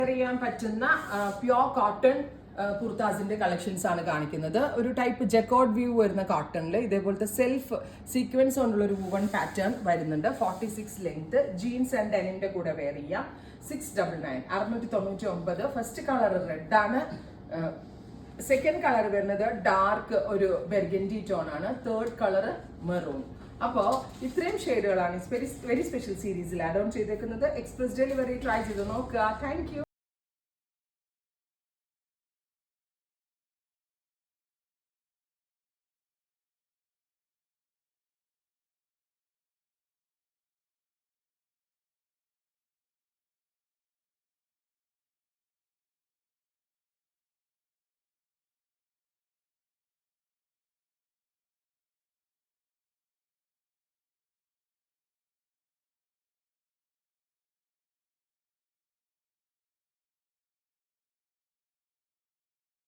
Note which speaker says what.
Speaker 1: ചെയ്യാൻ പറ്റുന്ന pure cotton കുർത്താസിന്റെ collections ആണ് കാണിക്കുന്നത്. ഒരു ടൈപ്പ് ജക്കോർഡ് വ്യൂ വരുന്ന കോട്ടണിൽ ഇതേപോലത്തെ സെൽഫ് സീക്വൻസ് കൊണ്ടുള്ള ഒരു വുവൺ പാറ്റേൺ വരുന്നുണ്ട്. 46 ലെങ്ത്, ജീൻസ് ആൻഡ് ഡെനിമിന്റെ കൂടെ വെയർ ചെയ്യാം. 699 699. ഫസ്റ്റ് കളർ റെഡ് ആണ്. സെക്കൻഡ് കളർ വരുന്നത് ഡാർക്ക് ഒരു ബെർഗൻഡി ടോൺ ആണ്. Third colour maroon. അപ്പോൾ ഇത്രയും ഷെയ്ഡുകളാണ് വെരി സ്പെഷ്യൽ സീരീസിൽ ആഡ് ഓൺ ചെയ്തേക്കുന്നത്. എക്സ്പ്രസ് ഡെലിവറി ട്രൈ ചെയ്ത് നോക്കുക. Thank you.